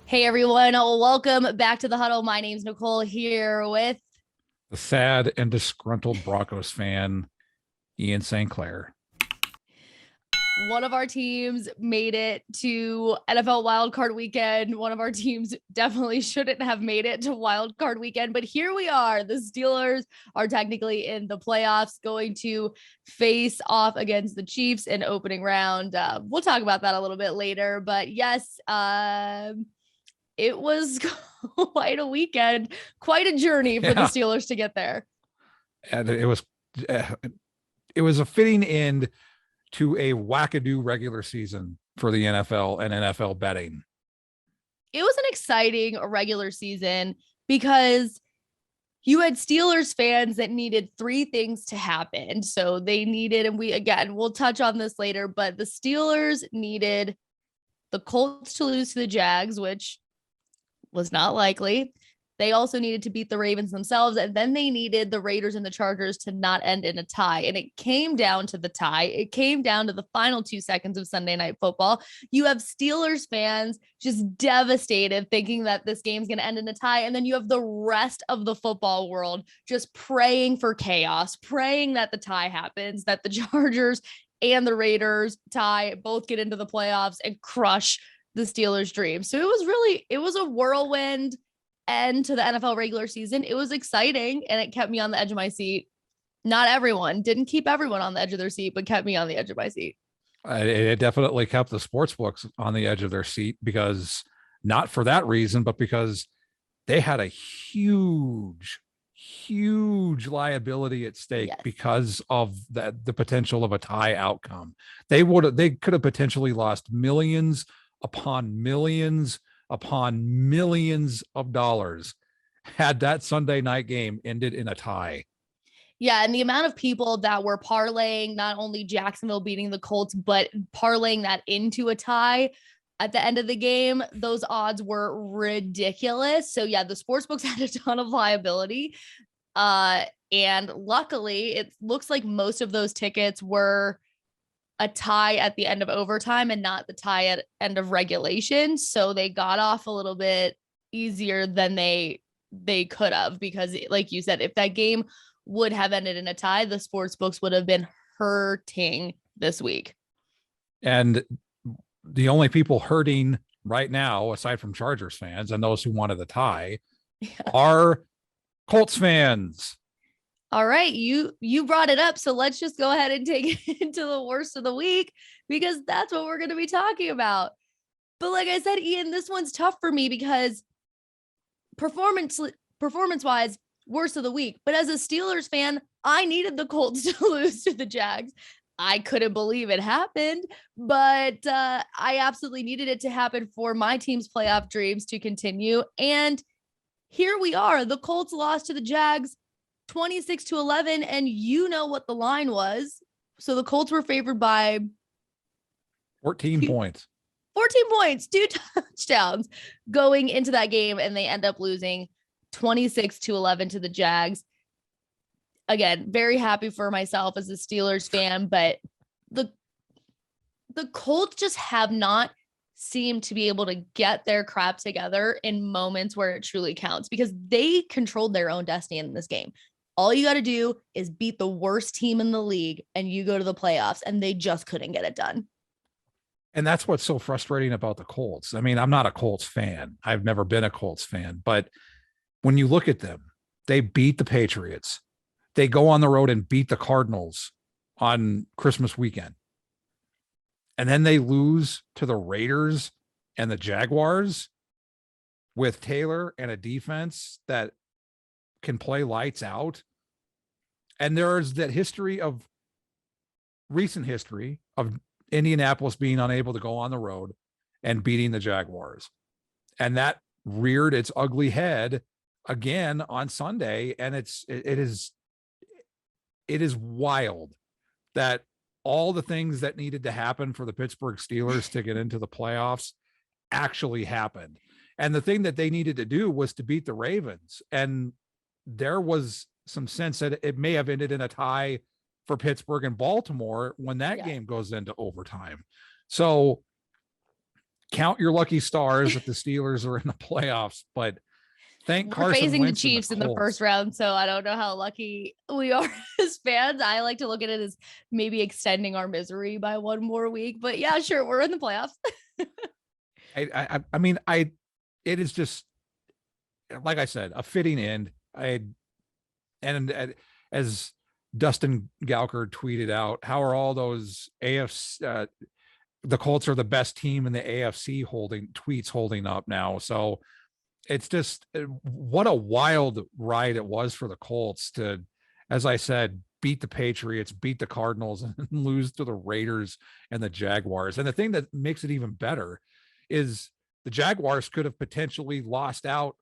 Hey everyone, welcome back to the Huddle. My name's Nicole here with The sad and disgruntled Broncos fan, Ian St. Clair. one of our teams made it to NFL wildcard weekend. One of our teams definitely shouldn't have made it to wildcard weekend, but here we are. The Steelers are technically in the playoffs, going to face off against the Chiefs in opening round. We'll talk about that a little bit later, but yes, it was quite a weekend, quite a journey for the Yeah, Steelers to get there. and it was a fitting end to a wackadoo regular season for the NFL and NFL betting. It was an exciting regular season because you had Steelers fans that needed three things to happen. So they needed, and we'll touch on this later, but the Steelers needed the Colts to lose to the Jags, which was not likely. They also needed to beat the Ravens themselves, and then they needed the Raiders and the Chargers to not end in a tie. And it came down to the tie. It came down to the final 2 seconds of Sunday Night Football. You have Steelers fans just devastated, thinking that this game's going to end in a tie. And then you have the rest of the football world just praying for chaos, praying that the tie happens, that the Chargers and the Raiders tie, both get into the playoffs and crush the Steelers' dream. So it was a whirlwind end to the NFL regular season. It was exciting and it kept me on the edge of my seat. Not everyone didn't keep everyone on the edge of their seat, but kept me on the edge of my seat. It definitely kept the sports books on the edge of their seat because not for that reason, but because they had a huge liability at stake Yes. because of the potential of a tie outcome. They could have potentially lost millions upon millions upon millions of dollars had that Sunday night game ended in a tie. Yeah, and the amount of people that were parlaying not only Jacksonville beating the Colts, but parlaying that into a tie at the end of the game, those odds were ridiculous. So yeah, the sportsbooks had a ton of liability. And luckily, it looks like most of those tickets were a tie at the end of overtime and not the tie at end of regulation. So they got off a little bit easier than they could have, because like you said, if that game would have ended in a tie, the sports books would have been hurting this week. And the only people hurting right now, aside from Chargers fans and those who wanted the tie, Yeah. are Colts fans. All right, you brought it up, so let's just go ahead and take it into the worst of the week, because that's what we're going to be talking about. But like I said, Ian, this one's tough for me because performance wise, worst of the week. But as a Steelers fan, I needed the Colts to lose to the Jags. I couldn't believe it happened, but I absolutely needed it to happen for my team's playoff dreams to continue. And here we are. The Colts lost to the Jags 26-11, and you know what the line was. So the Colts were favored by 14 points. 14 points, 2 touchdowns going into that game, and they end up losing 26-11 to the Jags. Again, very happy for myself as a Steelers fan, but the Colts just have not seemed to be able to get their crap together in moments where it truly counts, because they controlled their own destiny in this game. All you got to do is beat the worst team in the league and you go to the playoffs, and they just couldn't get it done. And that's what's so frustrating about the Colts. I mean, I'm not a Colts fan. I've never been a Colts fan, but when you look at them, they beat the Patriots. They go on the road and beat the Cardinals on Christmas weekend. And then they lose to the Raiders and the Jaguars with Taylor and a defense that can play lights out. And there's that recent history of Indianapolis being unable to go on the road and beating the Jaguars. And that reared its ugly head again on Sunday. And it is wild that all the things that needed to happen for the Pittsburgh Steelers to get into the playoffs actually happened. And the thing that they needed to do was to beat the Ravens. And there was some sense that it may have ended in a tie for Pittsburgh and Baltimore when that game goes into overtime. So count your lucky stars that the Steelers are in the playoffs, but thank We're Carson facing Wentz the Chiefs in the first round, so I don't know how lucky we are as fans. I like to look at it as maybe extending our misery by one more week, but yeah, sure, we're in the playoffs. I mean, it is just, like I said, a fitting end. And as Dustin Gauker tweeted out, how are all those AFC, the Colts are the best team in the AFC holding up now. So it's just, what a wild ride it was for the Colts to, as I said, beat the Patriots, beat the Cardinals, and lose to the Raiders and the Jaguars. And the thing that makes it even better is the Jaguars could have potentially lost out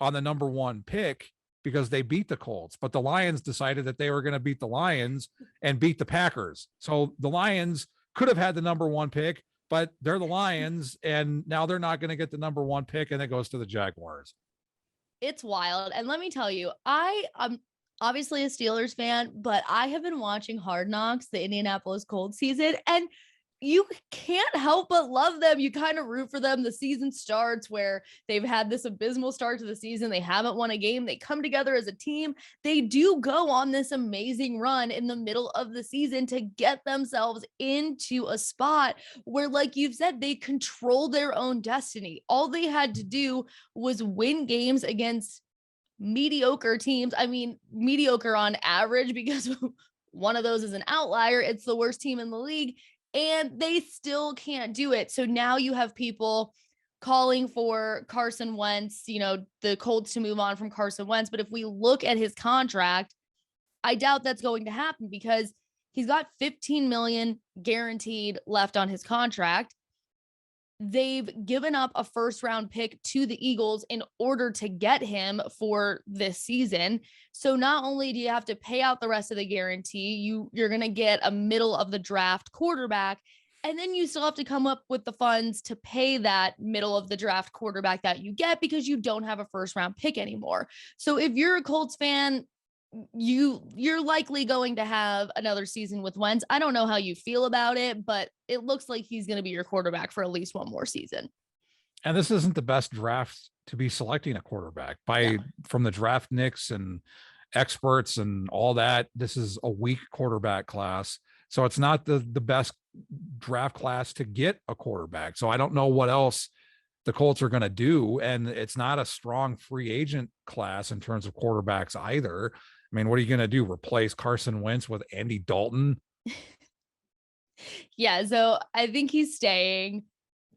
on the number 1 pick because they beat the Colts, but the Lions decided that they were going to beat the Lions and beat the Packers. So the Lions could have had the number 1 pick, but they're the Lions, and now they're not going to get the number 1 pick, and it goes to the Jaguars. It's wild. And let me tell you, I'm obviously a Steelers fan, but I have been watching Hard Knocks, the Indianapolis Colts season, and you can't help but love them. You kind of root for them. The season starts where they've had this abysmal start to the season. They haven't won a game. They come together as a team. They do go on this amazing run in the middle of the season to get themselves into a spot where, like you've said, they control their own destiny. All they had to do was win games against mediocre teams. I mean, mediocre on average, because one of those is an outlier. It's the worst team in the league, and they still can't do it. So now you have people calling for Carson Wentz, the Colts to move on from Carson Wentz. But if we look at his contract, I doubt that's going to happen because he's got $15 million guaranteed left on his contract. They've given up a first-round pick to the Eagles in order to get him for this season. So not only do you have to pay out the rest of the guarantee, you're going to get a middle of the draft quarterback, and then you still have to come up with the funds to pay that middle of the draft quarterback that you get because you don't have a first-round pick anymore. So if you're a Colts fan, you're likely going to have another season with Wentz. I don't know how you feel about it, but it looks like he's going to be your quarterback for at least one more season. And this isn't the best draft to be selecting a quarterback from the draft nicks and experts and all that. This is a weak quarterback class. So it's not the best draft class to get a quarterback. So I don't know what else the Colts are going to do. And it's not a strong free agent class in terms of quarterbacks either. I mean, what are you going to do? Replace Carson Wentz with Andy Dalton? Yeah, so I think he's staying.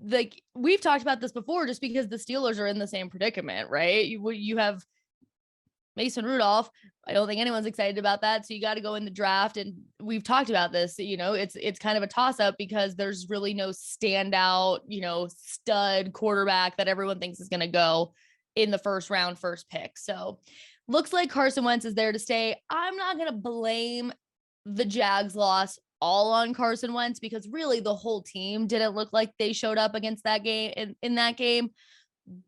Like, we've talked about this before, just because the Steelers are in the same predicament, right? You have Mason Rudolph. I don't think anyone's excited about that. So you got to go in the draft. And we've talked about this, it's kind of a toss up because there's really no standout, stud quarterback that everyone thinks is going to go in the first round, first pick. So looks like Carson Wentz is there to stay. I'm not going to blame the Jags loss all on Carson Wentz because really the whole team didn't look like they showed up against that game in that game.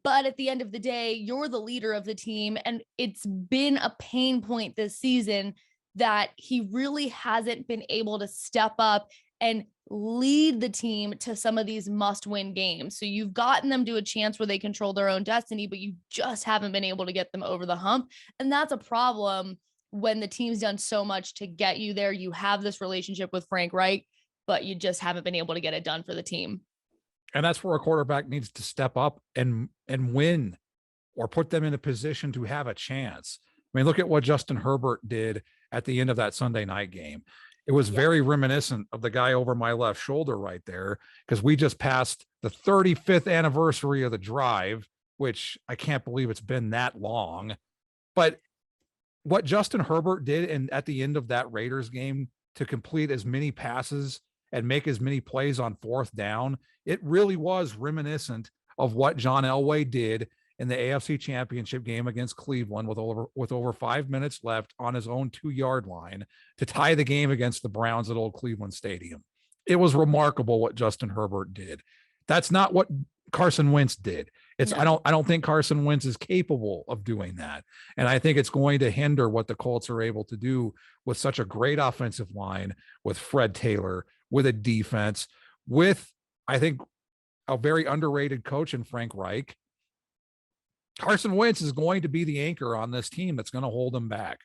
But at the end of the day, you're the leader of the team. And it's been a pain point this season that he really hasn't been able to step up and lead the team to some of these must-win games. So you've gotten them to a chance where they control their own destiny, but you just haven't been able to get them over the hump. And that's a problem when the team's done so much to get you there. You have this relationship with Frank Reich, but you just haven't been able to get it done for the team. And that's where a quarterback needs to step up and win or put them in a position to have a chance. I mean, look at what Justin Herbert did at the end of that Sunday night game. It was very reminiscent of the guy over my left shoulder right there, because we just passed the 35th anniversary of the drive, which I can't believe it's been that long. But what Justin Herbert did at the end of that Raiders game to complete as many passes and make as many plays on fourth down, it really was reminiscent of what John Elway did in the AFC Championship game against Cleveland with over 5 minutes left on his own 2-yard line to tie the game against the Browns at Old Cleveland Stadium. It was remarkable what Justin Herbert did. That's not what Carson Wentz did. I don't think Carson Wentz is capable of doing that. And I think it's going to hinder what the Colts are able to do with such a great offensive line, with Fred Taylor, with a defense, with, I think, a very underrated coach in Frank Reich. Carson Wentz is going to be the anchor on this team that's going to hold them back.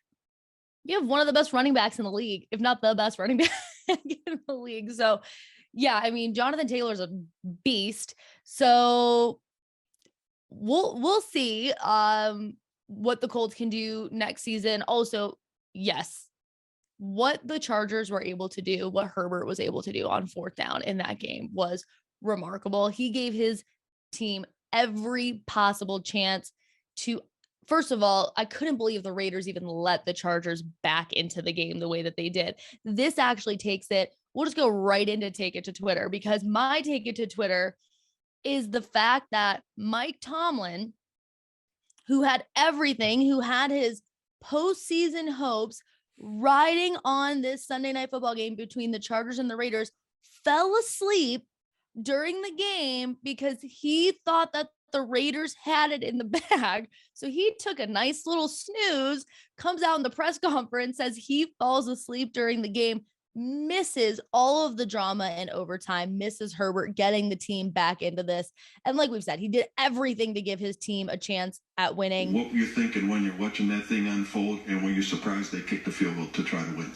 You have one of the best running backs in the league, if not the best running back in the league. So, yeah, I mean, Jonathan Taylor's a beast. So we'll see what the Colts can do next season. Also, yes, what the Chargers were able to do, what Herbert was able to do on fourth down in that game was remarkable. He gave his team every possible chance to, first of all, I couldn't believe the Raiders even let the Chargers back into the game the way that they did. This actually takes it. We'll just go right into Take It to Twitter, because my Take It to Twitter is the fact that Mike Tomlin, who had everything, who had his postseason hopes riding on this Sunday Night Football game between the Chargers and the Raiders, fell asleep during the game because he thought that the Raiders had it in the bag. So he took a nice little snooze, comes out in the press conference, says he falls asleep during the game, misses all of the drama and overtime, misses Herbert getting the team back into this. And like we've said, he did everything to give his team a chance at winning. What were you thinking when you're watching that thing unfold, and were you surprised they kicked the field goal to try to win?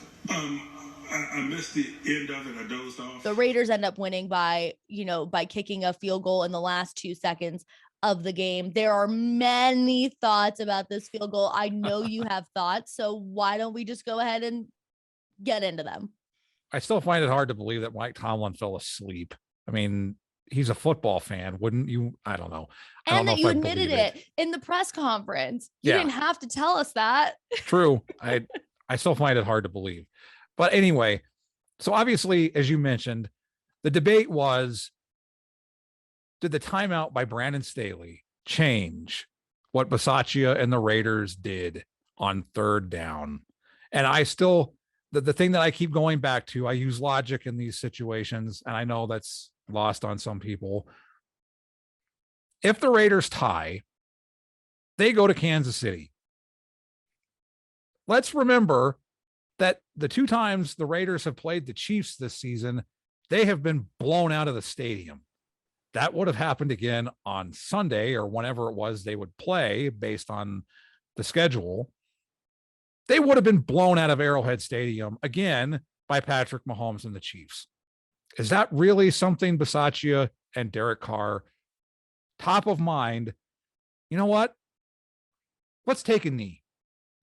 I missed the end of it. I dozed off. The Raiders end up winning by kicking a field goal in the last 2 seconds of the game. There are many thoughts about this field goal. I know you have thoughts, so why don't we just go ahead and get into them? I still find it hard to believe that Mike Tomlin fell asleep. I mean, he's a football fan, wouldn't you? I don't know. And that you admitted it in the press conference. You didn't have to tell us that. True. I still find it hard to believe. But anyway, so obviously, as you mentioned, the debate was, did the timeout by Brandon Staley change what Bisaccia and the Raiders did on third down? And I still, the thing that I keep going back to, I use logic in these situations, and I know that's lost on some people. If the Raiders tie, they go to Kansas City. Let's remember that the 2 times the Raiders have played the Chiefs this season, they have been blown out of the stadium. That would have happened again on Sunday or whenever it was they would play based on the schedule. They would have been blown out of Arrowhead Stadium again by Patrick Mahomes and the Chiefs. Is that really something Bisaccia and Derek Carr, top of mind? You know what? Let's take a knee.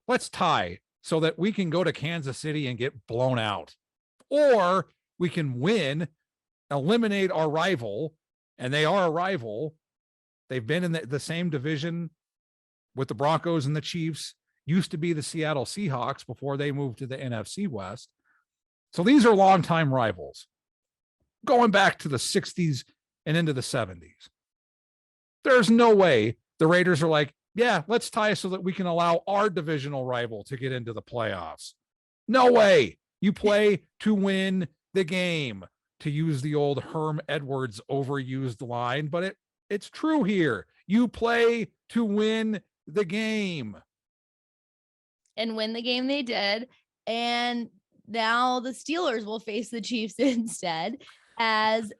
Let's tie so that we can go to Kansas City and get blown out. Or we can win, eliminate our rival, and they are a rival. They've been in the same division with the Broncos and the Chiefs, used to be the Seattle Seahawks before they moved to the NFC West. So these are longtime rivals, going back to the 60s and into the 70s. There's no way the Raiders are like, yeah, let's tie so that we can allow our divisional rival to get into the playoffs. No way. You play to win the game, to use the old Herm Edwards overused line, but it's true here. You play to win the game. And win the game they did. And now the Steelers will face the Chiefs instead as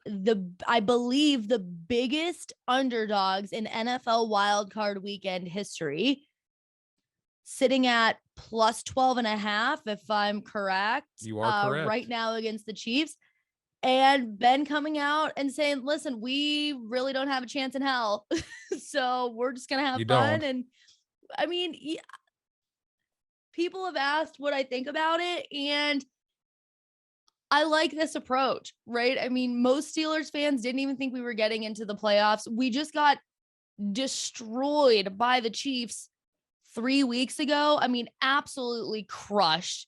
I believe the biggest underdogs in NFL wildcard weekend history, sitting at plus 12.5, if I'm correct. You are correct. Right now against the Chiefs. And Ben coming out and saying, listen, we really don't have a chance in hell. So we're just going to have fun. And I mean, people have asked what I think about it, and I like this approach, right? I mean, most Steelers fans didn't even think we were getting into the playoffs. We just got destroyed by the Chiefs 3 weeks ago. I mean, absolutely crushed.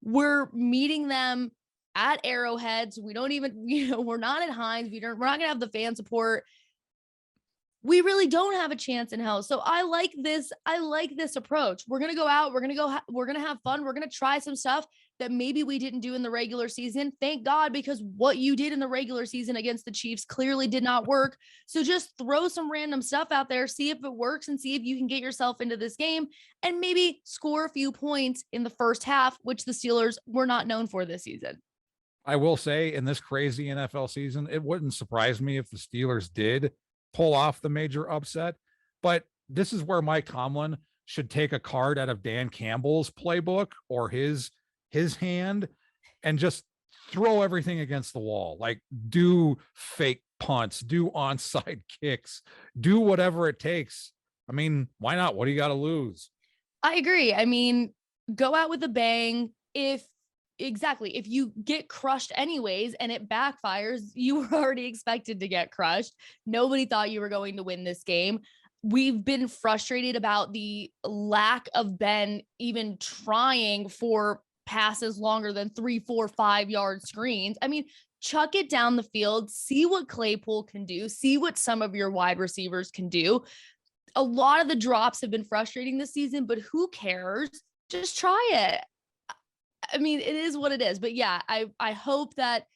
We're meeting them at Arrowhead. So we don't even, we're not at Heinz. We're not going to have the fan support. We really don't have a chance in hell. So I like this. I like this approach. We're going to go out. We're going to have fun. We're going to try some stuff that maybe we didn't do in the regular season. Thank God, because what you did in the regular season against the Chiefs clearly did not work. So just throw some random stuff out there, see if it works, and see if you can get yourself into this game and maybe score a few points in the first half, which the Steelers were not known for this season. I will say in this crazy NFL season, it wouldn't surprise me if the Steelers did pull off the major upset. But this is where Mike Tomlin should take a card out of Dan Campbell's playbook or his hand and just throw everything against the wall. Like do fake punts, do onside kicks, do whatever it takes. I mean, why not? What do you got to lose? I agree. I mean, go out with a bang. If you get crushed anyways and it backfires, you were already expected to get crushed. Nobody thought you were going to win this game. We've been frustrated about the lack of Ben even trying for passes longer than 3, 4, 5-yard screens. I mean, chuck it down the field, see what Claypool can do, see what some of your wide receivers can do. A lot of the drops have been frustrating this season, but who cares? Just try it. I mean, it is what it is. But yeah, I hope that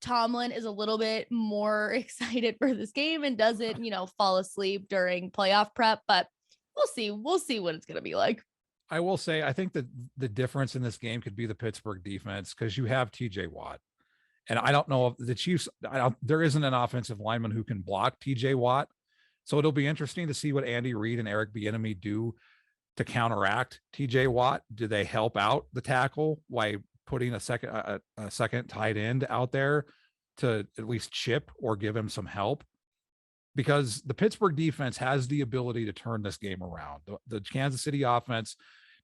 Tomlin is a little bit more excited for this game and doesn't, fall asleep during playoff prep, but we'll see. We'll see what it's going to be like. I will say, I think that the difference in this game could be the Pittsburgh defense because you have TJ Watt. And I don't know if the Chiefs, there isn't an offensive lineman who can block TJ Watt. So it'll be interesting to see what Andy Reid and Eric Bieniemy do to counteract TJ Watt. Do they help out the tackle by putting a second tight end out there to at least chip or give him some help? Because the Pittsburgh defense has the ability to turn this game around. The Kansas City offense,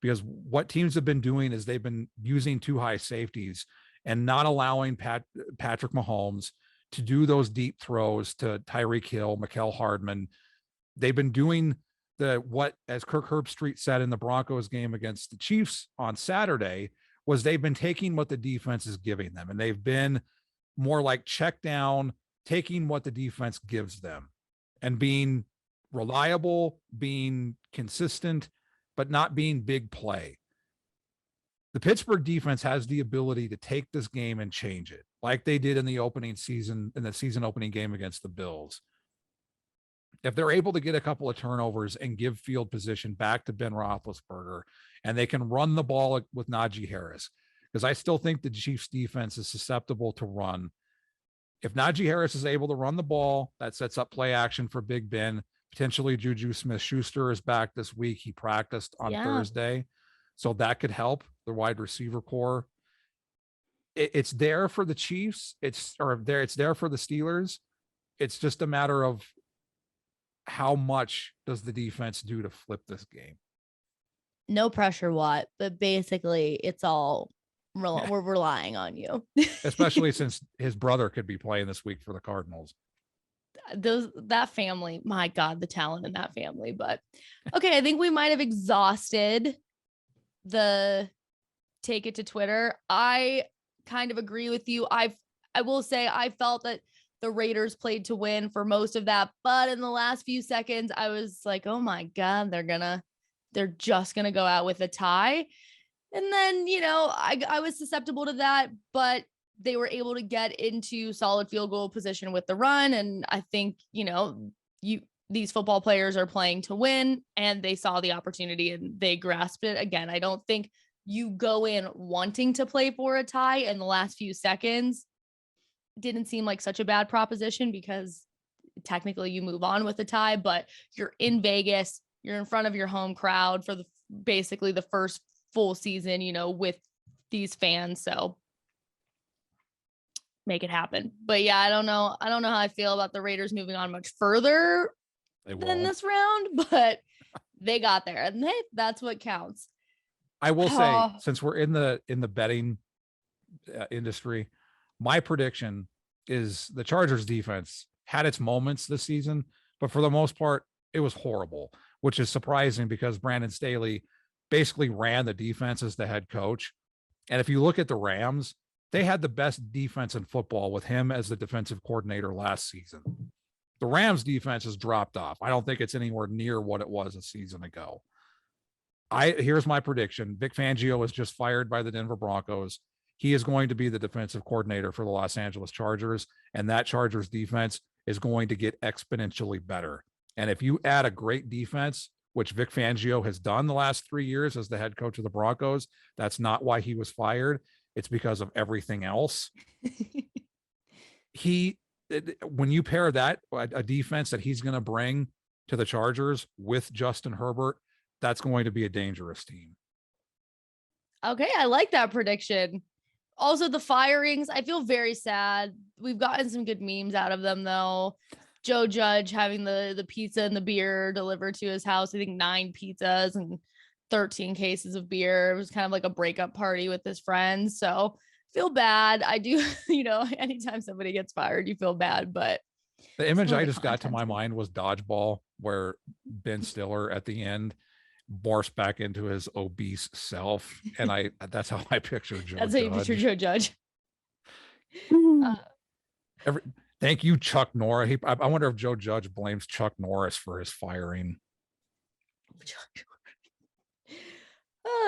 because what teams have been doing is they've been using too high safeties and not allowing Patrick Mahomes to do those deep throws to Tyreek Hill, Mecole Hardman. They've been doing what, as Kirk Herbstreit said in the Broncos game against the Chiefs on Saturday, was they've been taking what the defense is giving them. And they've been more like check down, taking what the defense gives them and being reliable, being consistent, but not being big play. The Pittsburgh defense has the ability to take this game and change it, like they did in the season opening game against the Bills. If they're able to get a couple of turnovers and give field position back to Ben Roethlisberger, and they can run the ball with Najee Harris, because I still think the Chiefs defense is susceptible to run. If Najee Harris is able to run the ball, that sets up play action for Big Ben. Potentially Juju Smith-Schuster is back this week. He practiced on Thursday. So that could help the wide receiver core. It's there for the Chiefs. It's there for the Steelers. It's just a matter of how much does the defense do to flip this game? No pressure, Watt, but basically it's all we're relying on you. Especially since his brother could be playing this week for the Cardinals. That family, my God, the talent in that family. But okay, I think we might have exhausted the take it to Twitter. I kind of agree with you. I will say I felt that the Raiders played to win for most of that, but in the last few seconds, I was like, oh my God, they're just gonna go out with a tie. And then, I was susceptible to that, but they were able to get into solid field goal position with the run. And I think, these football players are playing to win, and they saw the opportunity and they grasped it. Again, I don't think you go in wanting to play for a tie in the last few seconds. Didn't seem like such a bad proposition because technically you move on with a tie, but you're in Vegas, you're in front of your home crowd for basically the first full season, with these fans. So make it happen. But yeah, I don't know how I feel about the Raiders moving on much further than this round, but they got there, and that's what counts. I will say, since we're in the betting industry, my prediction is the Chargers defense had its moments this season, but for the most part, it was horrible, which is surprising because Brandon Staley basically ran the defense as the head coach. And if you look at the Rams, they had the best defense in football with him as the defensive coordinator last season. The Rams defense has dropped off. I don't think it's anywhere near what it was a season ago. Here's my prediction. Vic Fangio was just fired by the Denver Broncos. He is going to be the defensive coordinator for the Los Angeles Chargers, and that Chargers defense is going to get exponentially better. And if you add a great defense, which Vic Fangio has done the last 3 years as the head coach of the Broncos, that's not why he was fired. It's because of everything else. When you pair that, a defense that he's going to bring to the Chargers with Justin Herbert, that's going to be a dangerous team. Okay, I like that prediction. Also, the firings, I feel very sad. We've gotten some good memes out of them, though. Joe Judge having the pizza and the beer delivered to his house. I think 9 pizzas and 13 cases of beer. It was kind of like a breakup party with his friends. So feel bad. I do, anytime somebody gets fired, you feel bad. But the image I just got to my mind was Dodgeball, where Ben Stiller at the end morphs back into his obese self. And that's how I picture Joe Judge. That's how you picture Joe Judge. Thank you, Chuck Norris. I wonder if Joe Judge blames Chuck Norris for his firing.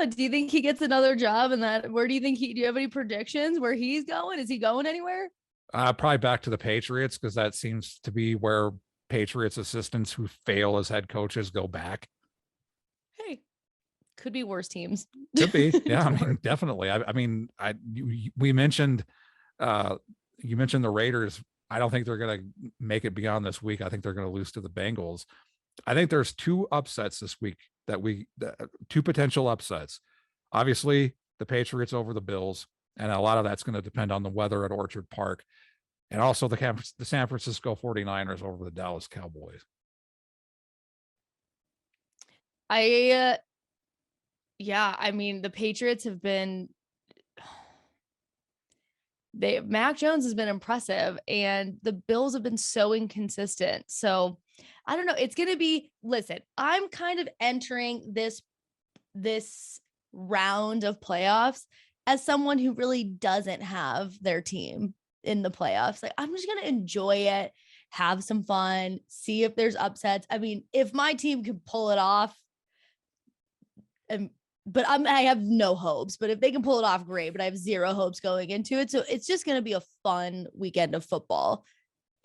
Do you think he gets another job in that? Where do you think do you have any predictions where he's going? Is he going anywhere? Probably back to the Patriots, because that seems to be where Patriots assistants who fail as head coaches go back. Hey, could be worse teams. Could be. Yeah, I mean, definitely. We mentioned, you mentioned the Raiders. I don't think they're going to make it beyond this week. I think they're going to lose to the Bengals. I think there's 2 upsets this week two potential upsets. Obviously, the Patriots over the Bills, and a lot of that's going to depend on the weather at Orchard Park, and also the San Francisco 49ers over the Dallas Cowboys. I mean, the Patriots have been Mac Jones has been impressive, and the Bills have been so inconsistent. So I don't know. It's going to be, listen, I'm kind of entering this round of playoffs as someone who really doesn't have their team in the playoffs. Like, I'm just going to enjoy it, have some fun, see if there's upsets. I mean, if my team can pull it off, but I have no hopes, but if they can pull it off, great, but I have zero hopes going into it. So it's just going to be a fun weekend of football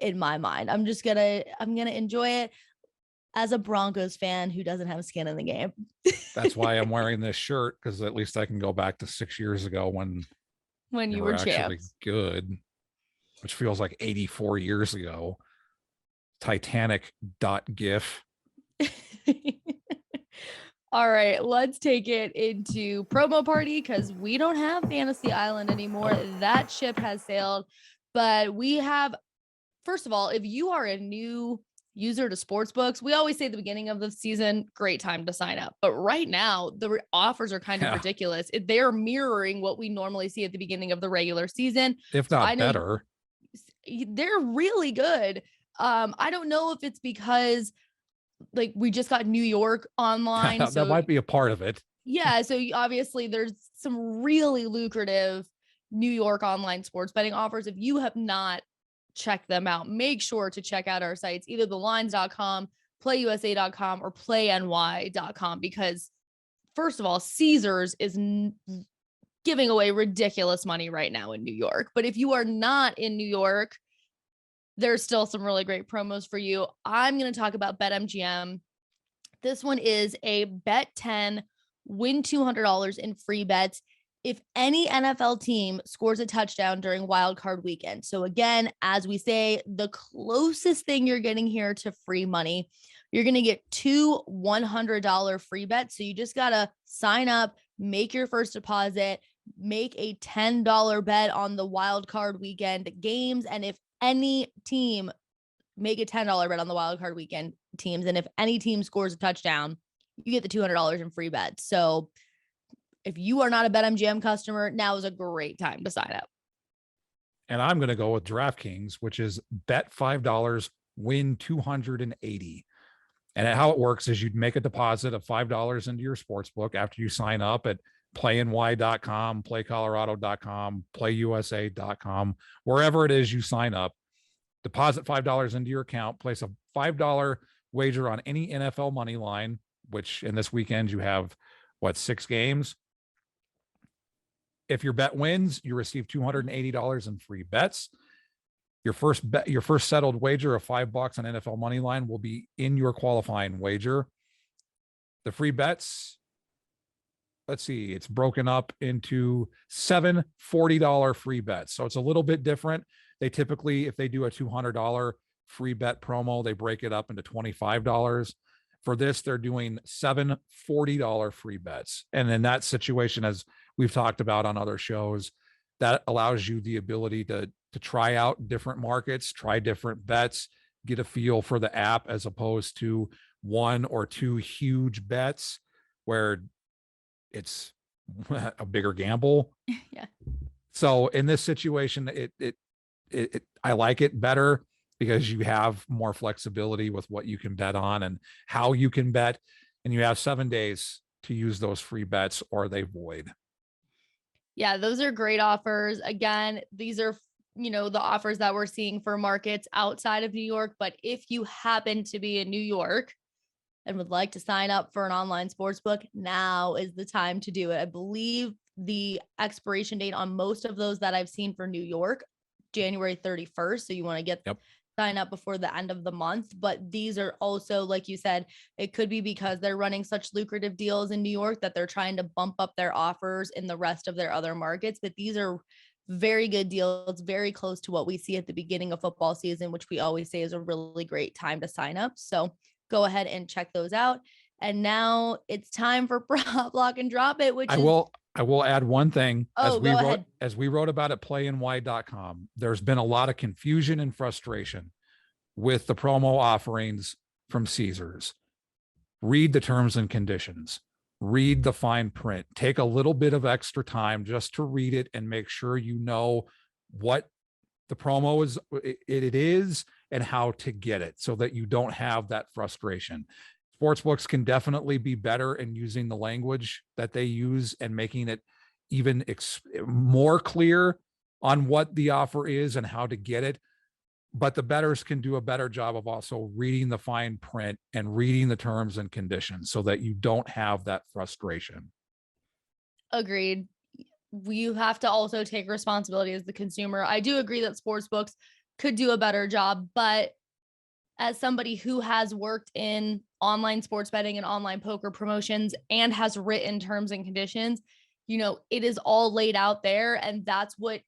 in my mind. I'm going to enjoy it as a Broncos fan who doesn't have skin in the game. That's why I'm wearing this shirt, because at least I can go back to 6 years ago when you were actually champs. Good, which feels like 84 years ago. Titanic.gif. All right, let's take it into promo party, because we don't have Fantasy Island anymore. That ship has sailed. But we have, first of all, if you are a new user to Sportsbooks, we always say at the beginning of the season, great time to sign up. But right now, the offers are kind of ridiculous. They're mirroring what we normally see at the beginning of the regular season, if not better. They're really good. I don't know if it's because like we just got New York online. That might be a part of it. Yeah. So obviously there's some really lucrative New York online sports betting offers. If you have not checked them out, make sure to check out our sites, either thelines.com, playusa.com, or playny.com, because first of all, Caesars is giving away ridiculous money right now in New York. But if you are not in New York, there's still some really great promos for you. I'm going to talk about BetMGM. This one is a bet 10, win $200 in free bets if any NFL team scores a touchdown during wild card weekend. So again, as we say, the closest thing you're getting here to free money, you're going to get 2 $100 free bets. So you just got to sign up, make your first deposit, make a $10 bet on the wild card weekend games. And if any team make a $10 bet on the wild card weekend teams, and if any team scores a touchdown, you get the $200 in free bets. So if you are not a BetMGM customer, now is a great time to sign up. And I'm going to go with DraftKings, which is bet $5, win 280. And how it works is you'd make a deposit of $5 into your sportsbook after you sign up at playny.com, playcolorado.com, playusa.com, wherever it is you sign up. Deposit $5 into your account, place a $5 wager on any NFL money line, which in this weekend you have 6 games. If your bet wins, you receive $280 in free bets. Your first settled wager of $5 on NFL money line will be in your qualifying wager. The free bets let's see, it's broken up into 7 $40 free bets. So it's a little bit different. They typically, if they do a $200 free bet promo, they break it up into $25. For this, they're doing 7 $40 free bets. And in that situation, as we've talked about on other shows, that allows you the ability to try out different markets, try different bets, get a feel for the app, as opposed to 1 or 2 huge bets where it's a bigger gamble. Yeah. So in this situation, I like it better because you have more flexibility with what you can bet on and how you can bet, and you have 7 days to use those free bets or they void. Yeah, those are great offers. Again, these are, the offers that we're seeing for markets outside of New York. But if you happen to be in New York and would like to sign up for an online sportsbook, now is the time to do it. I believe the expiration date on most of those that I've seen for New York, January 31st. So you want to get sign up before the end of the month. But these are also, like you said, it could be because they're running such lucrative deals in New York that they're trying to bump up their offers in the rest of their other markets. But these are very good deals, very close to what we see at the beginning of football season, which we always say is a really great time to sign up. So go ahead and check those out. And now it's time for Prop Lock and Drop It, which I will add one thing. Go ahead. As we wrote about at playny.com, there's been a lot of confusion and frustration with the promo offerings from Caesars. Read the terms and conditions, read the fine print, take a little bit of extra time just to read it and make sure you know what the promo is and how to get it so that you don't have that frustration. Sportsbooks can definitely be better in using the language that they use and making it even more clear on what the offer is and how to get it. But the bettors can do a better job of also reading the fine print and reading the terms and conditions so that you don't have that frustration. Agreed. You have to also take responsibility as the consumer. I do agree that sportsbooks could do a better job, but as somebody who has worked in online sports betting and online poker promotions and has written terms and conditions, it is all laid out there. And that's what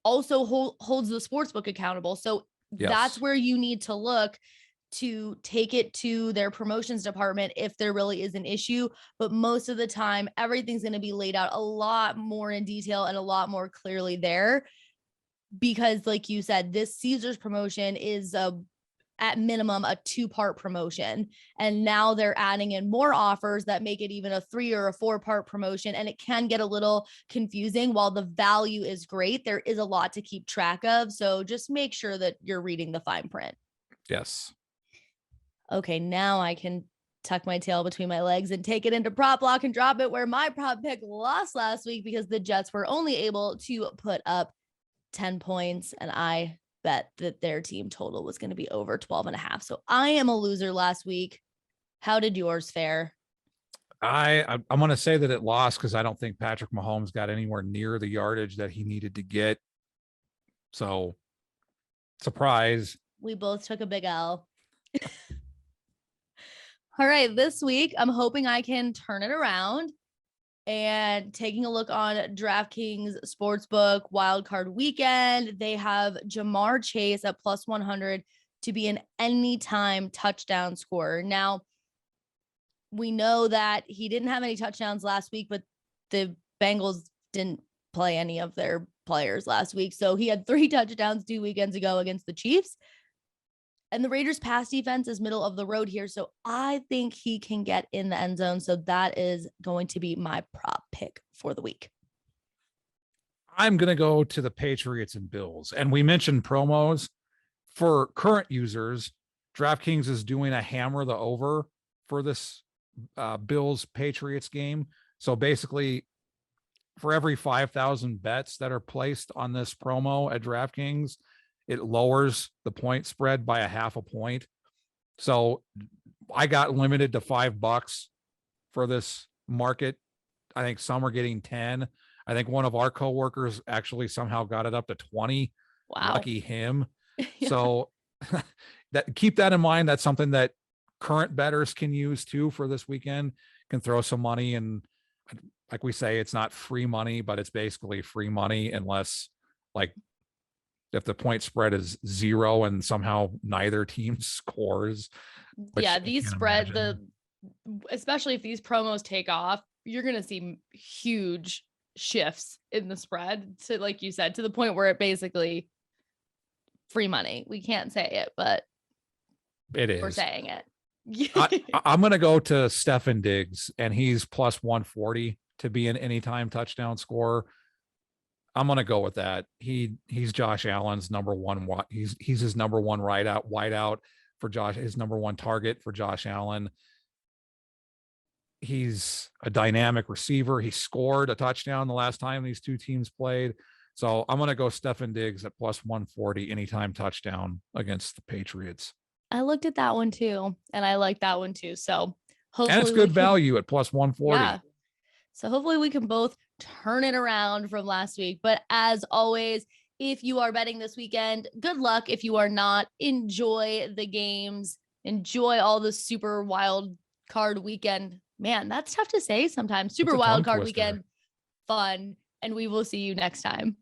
also holds the sportsbook accountable. So that's where you need to look to take it to their promotions department if there really is an issue. But most of the time, everything's going to be laid out a lot more in detail and a lot more clearly there. Because like you said, this Caesars promotion is at minimum a 2-part promotion. And now they're adding in more offers that make it even a 3 or a 4-part promotion. And it can get a little confusing. While the value is great, there is a lot to keep track of. So just make sure that you're reading the fine print. Yes. Okay, now I can tuck my tail between my legs and take it into Prop Lock and Drop It, where my prop pick lost last week because the Jets were only able to put up 10 points. And I bet that their team total was going to be over 12.5. So I am a loser last week. How did yours fare? I'm going to say that it lost because I don't think Patrick Mahomes got anywhere near the yardage that he needed to get. So, surprise. We both took a big L. All right, this week, I'm hoping I can turn it around. And taking a look on DraftKings Sportsbook Wildcard Weekend, they have Jamar Chase at plus 100 to be an anytime touchdown scorer. Now, we know that he didn't have any touchdowns last week, but the Bengals didn't play any of their players last week. So he had 3 touchdowns 2 weekends ago against the Chiefs. And the Raiders' pass defense is middle of the road here. So I think he can get in the end zone. So that is going to be my prop pick for the week. I'm going to go to the Patriots and Bills. And we mentioned promos. For current users, DraftKings is doing a hammer the over for this Bills Patriots game. So basically, for every 5,000 bets that are placed on this promo at DraftKings, it lowers the point spread by a half a point. So I got limited to $5 for this market. I think some are getting 10. I think one of our coworkers actually somehow got it up to 20. Wow. Lucky him. Yeah. So keep that in mind. That's something that current bettors can use too for this weekend, can throw some money. And like we say, it's not free money, but it's basically free money unless like if the point spread is 0 and somehow neither team scores. Yeah, these spread especially if these promos take off, you're going to see huge shifts in the spread to, like you said, to the point where it basically free money. We can't say it, but it is. We're saying it. I'm going to go to Stefan Diggs, and he's plus 140 to be an anytime touchdown scorer. I'm going to go with that. He's Josh Allen's number one. He's his number one wideout for Josh, his number one target for Josh Allen. He's a dynamic receiver. He scored a touchdown the last time these two teams played. So I'm going to go Stefan Diggs at plus 140 anytime touchdown against the Patriots. I looked at that one too, and I like that one too. So hopefully, and it's good value at plus 140. Yeah. So hopefully we can both turn it around from last week. But as always, if you are betting this weekend, good luck. If you are not, enjoy the games, enjoy all the super wild card weekend. Man, that's tough to say sometimes. Super wild card weekend fun. And we will see you next time.